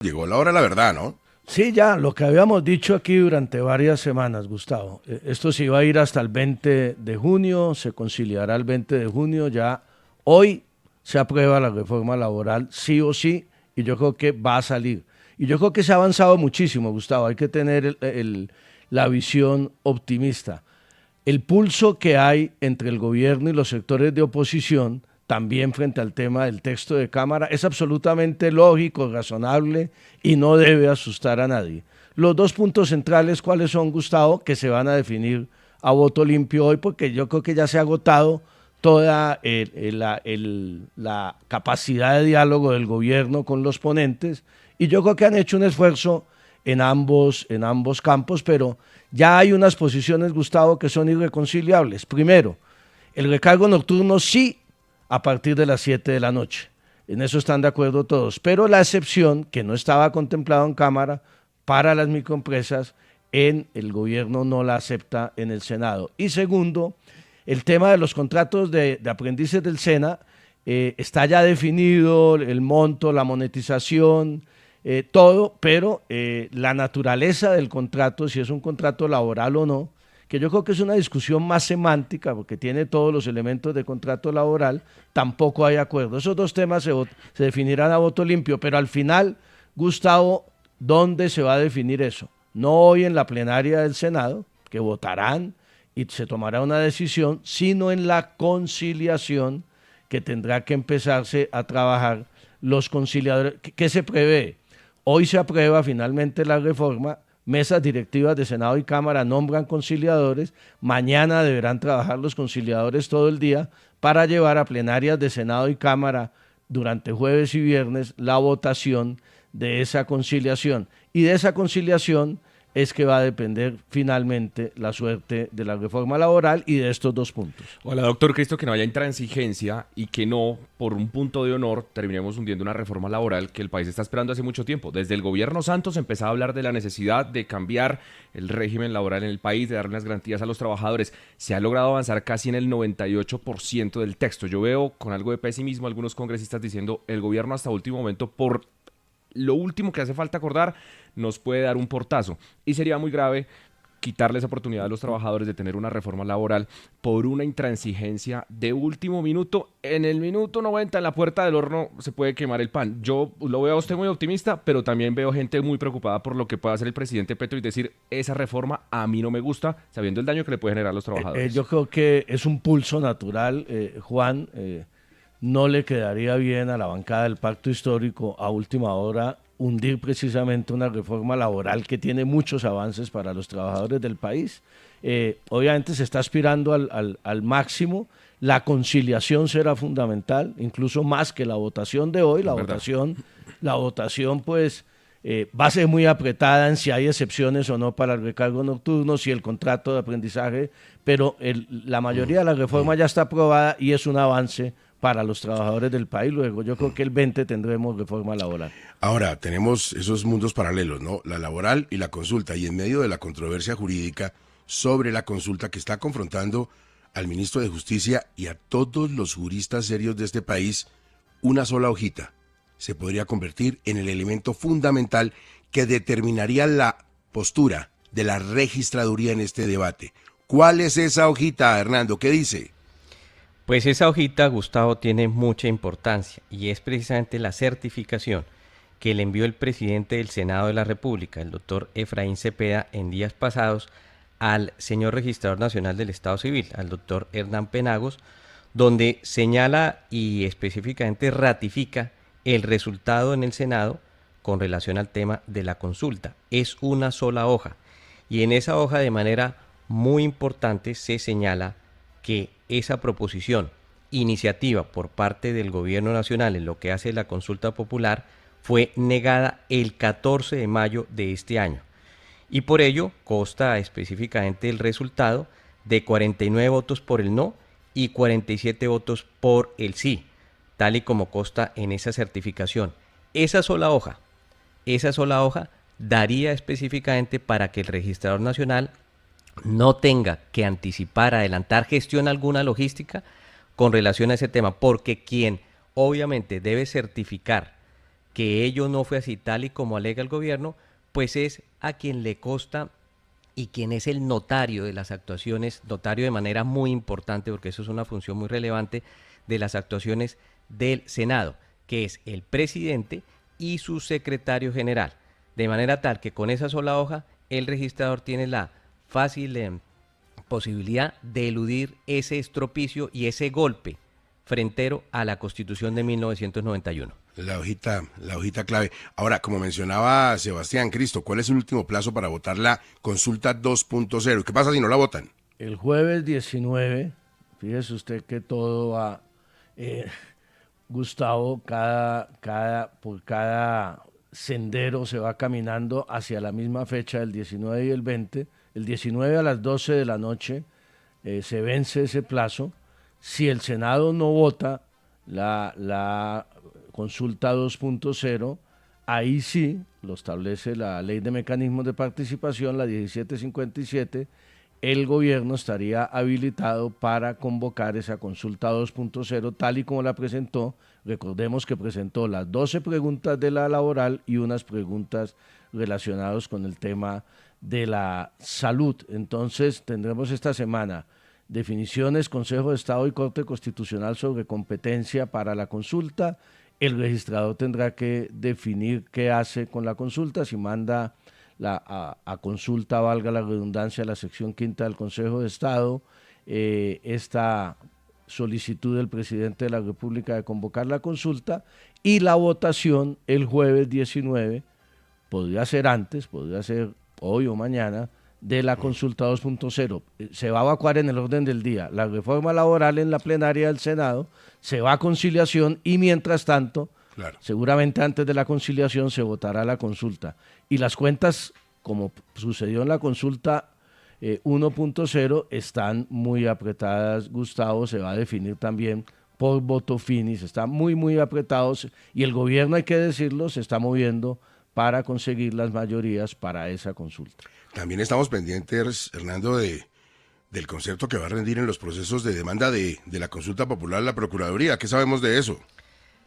Llegó la hora, la verdad, ¿no? Sí, ya, lo que habíamos dicho aquí durante varias semanas, Gustavo. Esto se iba a ir hasta el 20 de junio, se conciliará el 20 de junio, ya hoy se aprueba la reforma laboral, sí o sí, y yo creo que va a salir. Y yo creo que se ha avanzado muchísimo, Gustavo, hay que tener la visión optimista. El pulso que hay entre el gobierno y los sectores de oposición, también frente al tema del texto de Cámara, es absolutamente lógico, razonable y no debe asustar a nadie. Los dos puntos centrales, ¿cuáles son, Gustavo? Que se van a definir a voto limpio hoy, porque yo creo que ya se ha agotado toda la capacidad de diálogo del gobierno con los ponentes, y yo creo que han hecho un esfuerzo en ambos campos, pero ya hay unas posiciones, Gustavo, que son irreconciliables. Primero, el recargo nocturno sí a partir de las 7 de la noche. En eso están de acuerdo todos. Pero la excepción, que no estaba contemplado en Cámara, para las microempresas, en el gobierno no la acepta en el Senado. Y segundo, el tema de los contratos de aprendices del SENA, está ya definido el monto, la monetización, todo, pero la naturaleza del contrato, si es un contrato laboral o no, que yo creo que es una discusión más semántica, porque tiene todos los elementos de contrato laboral, tampoco hay acuerdo. Esos dos temas se definirán a voto limpio, pero al final, Gustavo, ¿dónde se va a definir eso? No hoy en la plenaria del Senado, que votarán y se tomará una decisión, sino en la conciliación que tendrá que empezarse a trabajar los conciliadores. ¿Qué se prevé? Hoy se aprueba finalmente la reforma, mesas directivas de Senado y Cámara nombran conciliadores, mañana deberán trabajar los conciliadores todo el día para llevar a plenarias de Senado y Cámara durante jueves y viernes la votación de esa conciliación. Y de esa conciliación es que va a depender finalmente la suerte de la reforma laboral y de estos dos puntos. Hola, doctor Cristo, que no haya intransigencia y que no, por un punto de honor, terminemos hundiendo una reforma laboral que el país está esperando hace mucho tiempo. Desde el gobierno Santos empezaba a hablar de la necesidad de cambiar el régimen laboral en el país, de darle unas garantías a los trabajadores. Se ha logrado avanzar casi en el 98% del texto. Yo veo con algo de pesimismo algunos congresistas diciendo el gobierno hasta último momento, por lo último que hace falta acordar, nos puede dar un portazo. Y sería muy grave quitarles oportunidad a los trabajadores de tener una reforma laboral por una intransigencia de último minuto. En el minuto 90 en la puerta del horno se puede quemar el pan. Yo lo veo a usted muy optimista, pero también veo gente muy preocupada por lo que pueda hacer el presidente Petro y decir, esa reforma a mí no me gusta, sabiendo el daño que le puede generar a los trabajadores. Yo creo que es un pulso natural, Juan. No le quedaría bien a la bancada del Pacto Histórico a última hora hundir precisamente una reforma laboral que tiene muchos avances para los trabajadores del país. Obviamente se está aspirando al máximo, la conciliación será fundamental, incluso más que la votación de hoy. La votación pues va a ser muy apretada en si hay excepciones o no para el recargo nocturno, si el contrato de aprendizaje, pero la mayoría de la reforma ya está aprobada y es un avance para los trabajadores del país. Luego yo creo que el 20 tendremos reforma laboral. Ahora, tenemos esos mundos paralelos, ¿no? La laboral y la consulta. Y en medio de la controversia jurídica sobre la consulta que está confrontando al ministro de Justicia y a todos los juristas serios de este país, una sola hojita se podría convertir en el elemento fundamental que determinaría la postura de la registraduría en este debate. ¿Cuál es esa hojita, Hernando? ¿Qué dice? Pues esa hojita, Gustavo, tiene mucha importancia y es precisamente la certificación que le envió el presidente del Senado de la República, el doctor Efraín Cepeda, en días pasados al señor registrador nacional del Estado Civil, al doctor Hernán Penagos, donde señala y específicamente ratifica el resultado en el Senado con relación al tema de la consulta. Es una sola hoja y en esa hoja de manera muy importante se señala que esa proposición, iniciativa por parte del gobierno nacional en lo que hace la consulta popular, fue negada el 14 de mayo de este año. Y por ello consta específicamente el resultado de 49 votos por el no y 47 votos por el sí, tal y como consta en esa certificación. Esa sola hoja daría específicamente para que el registrador nacional no tenga que anticipar, adelantar gestión alguna logística con relación a ese tema, porque quien obviamente debe certificar que ello no fue así tal y como alega el gobierno, pues es a quien le consta y quien es el notario de las actuaciones, notario de manera muy importante, porque eso es una función muy relevante de las actuaciones del Senado, que es el presidente y su secretario general. De manera tal que con esa sola hoja, el registrador tiene la fácil posibilidad de eludir ese estropicio y ese golpe frentero a la Constitución de 1991. La hojita clave. Ahora, como mencionaba Sebastián Cristo, ¿cuál es el último plazo para votar la consulta 2.0? ¿Qué pasa si no la votan? El jueves 19, fíjese usted que todo va, Gustavo, por cada sendero se va caminando hacia la misma fecha, el 19 y el 20. El 19 a las 12 de la noche se vence ese plazo. Si el Senado no vota la consulta 2.0, ahí sí, lo establece la Ley de Mecanismos de Participación, la 1757, el gobierno estaría habilitado para convocar esa consulta 2.0 tal y como la presentó. Recordemos que presentó las 12 preguntas de la laboral y unas preguntas relacionadas con el tema de la salud. Entonces tendremos esta semana definiciones, Consejo de Estado y Corte Constitucional sobre competencia para la consulta. El registrador tendrá que definir qué hace con la consulta, si manda a consulta, valga la redundancia, a la sección quinta del Consejo de Estado, esta solicitud del presidente de la República de convocar la consulta, y la votación el jueves 19, podría ser antes, podría ser hoy o mañana, de la consulta 2.0. Se va a evacuar en el orden del día la reforma laboral en la plenaria del Senado, se va a conciliación y mientras tanto, claro, seguramente antes de la conciliación se votará la consulta. Y las cuentas, como sucedió en la consulta 1.0, están muy apretadas, Gustavo. Se va a definir también por voto finis, están muy apretados y el gobierno, hay que decirlo, se está moviendo para conseguir las mayorías para esa consulta. También estamos pendientes, Hernando, del concepto que va a rendir en los procesos de demanda de la consulta popular la Procuraduría. ¿Qué sabemos de eso?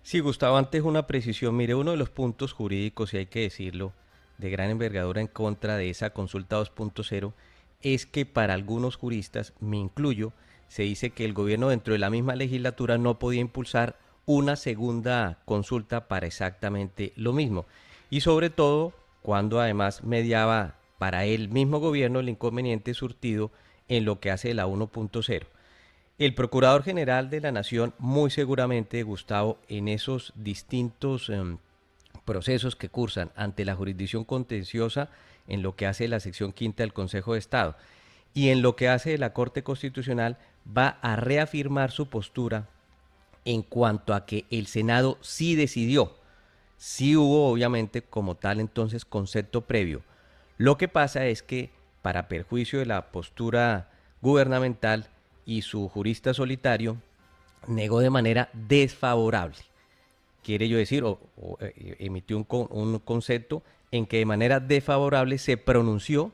Sí, Gustavo, antes una precisión. Mire, uno de los puntos jurídicos, y hay que decirlo, de gran envergadura en contra de esa consulta 2.0 es que para algunos juristas, me incluyo, se dice que el gobierno dentro de la misma legislatura no podía impulsar una segunda consulta para exactamente lo mismo. Y sobre todo cuando además mediaba para el mismo gobierno el inconveniente surtido en lo que hace la 1.0. El Procurador General de la Nación, muy seguramente, Gustavo, en esos distintos procesos que cursan ante la jurisdicción contenciosa, en lo que hace la sección quinta del Consejo de Estado y en lo que hace la Corte Constitucional, va a reafirmar su postura en cuanto a que el Senado sí decidió. Sí hubo, obviamente, como tal, entonces, concepto previo. Lo que pasa es que, para perjuicio de la postura gubernamental y su jurista solitario, negó de manera desfavorable. Quiere yo decir, emitió un concepto en que de manera desfavorable se pronunció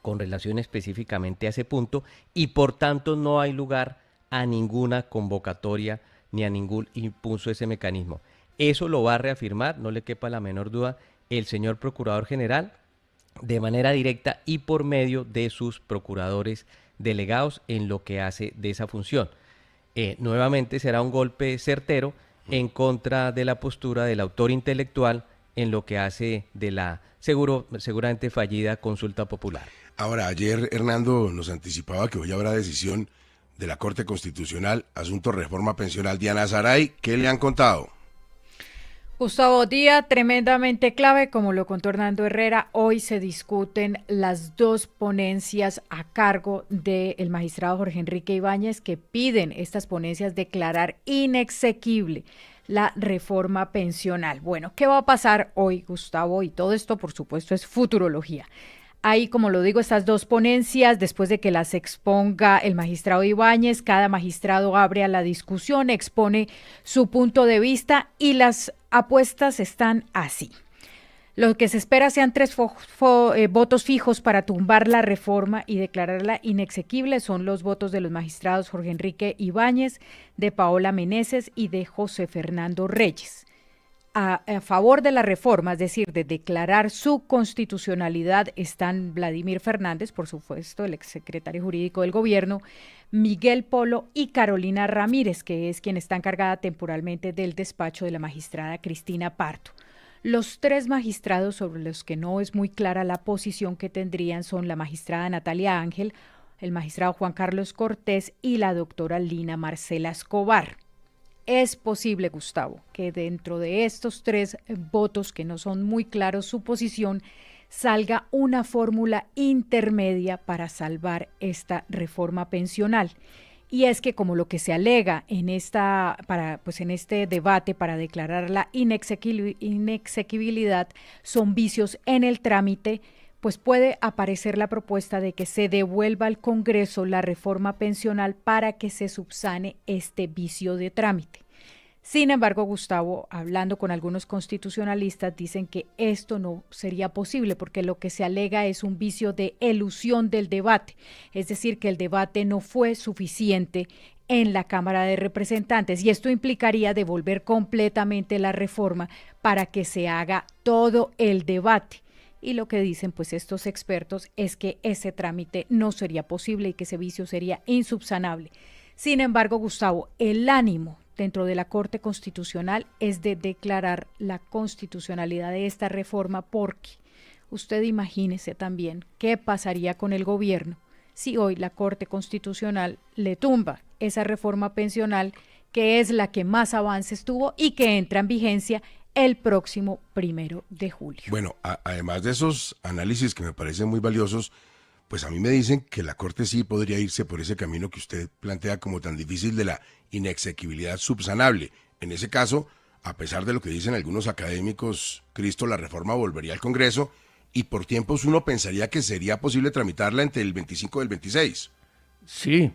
con relación específicamente a ese punto y por tanto no hay lugar a ninguna convocatoria ni a ningún impulso de ese mecanismo. Eso lo va a reafirmar, no le quepa la menor duda, el señor Procurador General de manera directa y por medio de sus procuradores delegados en lo que hace de esa función. Nuevamente será un golpe certero en contra de la postura del autor intelectual en lo que hace de la seguramente fallida consulta popular. Ahora, ayer Hernando nos anticipaba que hoy habrá decisión de la Corte Constitucional, asunto reforma pensional. Diana Saray, ¿qué le han contado? Gustavo, día tremendamente clave, como lo contó Hernando Herrera. Hoy se discuten las dos ponencias a cargo del magistrado Jorge Enrique Ibáñez, que piden estas ponencias declarar inexequible la reforma pensional. Bueno, ¿qué va a pasar hoy, Gustavo? Y todo esto, por supuesto, es futurología. Hay, como lo digo, estas dos ponencias, después de que las exponga el magistrado Ibáñez, cada magistrado abre a la discusión, expone su punto de vista y las apuestas están así. Lo que se espera sean 3 votos fijos para tumbar la reforma y declararla inexequible. Son los votos de los magistrados Jorge Enrique Ibáñez, de Paola Meneses y de José Fernando Reyes. a favor de la reforma, es decir, de declarar su constitucionalidad, están Vladimir Fernández, por supuesto, el exsecretario jurídico del gobierno, Miguel Polo y Carolina Ramírez, que es quien está encargada temporalmente del despacho de la magistrada Cristina Parto. Los tres magistrados sobre los que no es muy clara la posición que tendrían son la magistrada Natalia Ángel, el magistrado Juan Carlos Cortés y la doctora Lina Marcela Escobar. Es posible, Gustavo, que dentro de estos tres votos que no son muy claros su posición, salga una fórmula intermedia para salvar esta reforma pensional. Y es que como lo que se alega en este debate para declarar la inexequibilidad son vicios en el trámite, pues puede aparecer la propuesta de que se devuelva al Congreso la reforma pensional para que se subsane este vicio de trámite. Sin embargo, Gustavo, hablando con algunos constitucionalistas, dicen que esto no sería posible porque lo que se alega es un vicio de elusión del debate, es decir, que el debate no fue suficiente en la Cámara de Representantes y esto implicaría devolver completamente la reforma para que se haga todo el debate. Y lo que dicen pues estos expertos es que ese trámite no sería posible y que ese vicio sería insubsanable. Sin embargo, Gustavo, el ánimo dentro de la Corte Constitucional es de declarar la constitucionalidad de esta reforma porque usted imagínese también qué pasaría con el gobierno si hoy la Corte Constitucional le tumba esa reforma pensional que es la que más avances tuvo y que entra en vigencia el próximo 1 de julio. Bueno, además de esos análisis que me parecen muy valiosos, pues a mí me dicen que la Corte sí podría irse por ese camino que usted plantea como tan difícil de la inexequibilidad subsanable. En ese caso, a pesar de lo que dicen algunos académicos, Cristo, la reforma volvería al Congreso y por tiempos uno pensaría que sería posible tramitarla entre el 25 y el 26. Sí,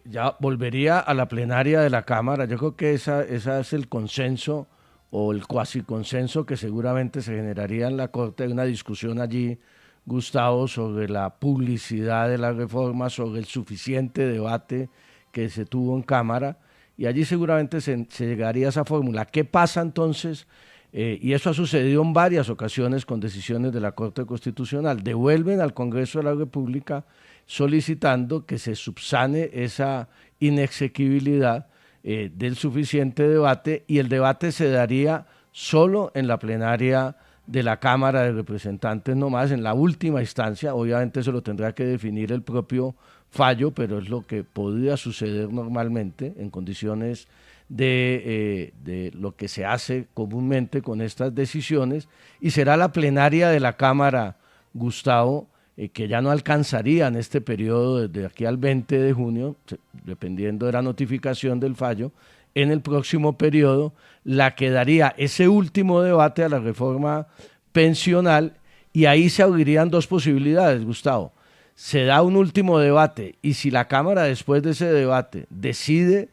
ya volvería a la plenaria de la Cámara. Yo creo que esa es el consenso o el cuasi consenso que seguramente se generaría en la Corte, una discusión allí, Gustavo, sobre la publicidad de la reforma, sobre el suficiente debate que se tuvo en Cámara, y allí seguramente se llegaría a esa fórmula. ¿Qué pasa entonces? Y eso ha sucedido en varias ocasiones con decisiones de la Corte Constitucional. Devuelven al Congreso de la República solicitando que se subsane esa inexequibilidad del suficiente debate, y el debate se daría solo en la plenaria de la Cámara de Representantes nomás, en la última instancia. Obviamente eso lo tendrá que definir el propio fallo, pero es lo que podría suceder normalmente en condiciones de lo que se hace comúnmente con estas decisiones, y será la plenaria de la Cámara, Gustavo, que ya no alcanzaría en este periodo desde aquí al 20 de junio, dependiendo de la notificación del fallo, en el próximo periodo, la que daría ese último debate a la reforma pensional, y ahí se abrirían dos posibilidades, Gustavo. Se da un último debate y si la Cámara después de ese debate decide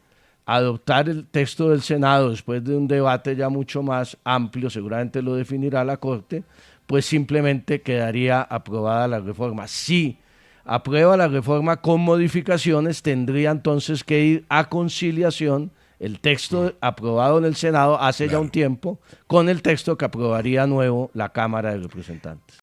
adoptar el texto del Senado después de un debate ya mucho más amplio, seguramente lo definirá la Corte, pues simplemente quedaría aprobada la reforma. Si aprueba la reforma con modificaciones, tendría entonces que ir a conciliación el texto aprobado en el Senado hace ya un tiempo con el texto que aprobaría nuevo la Cámara de Representantes.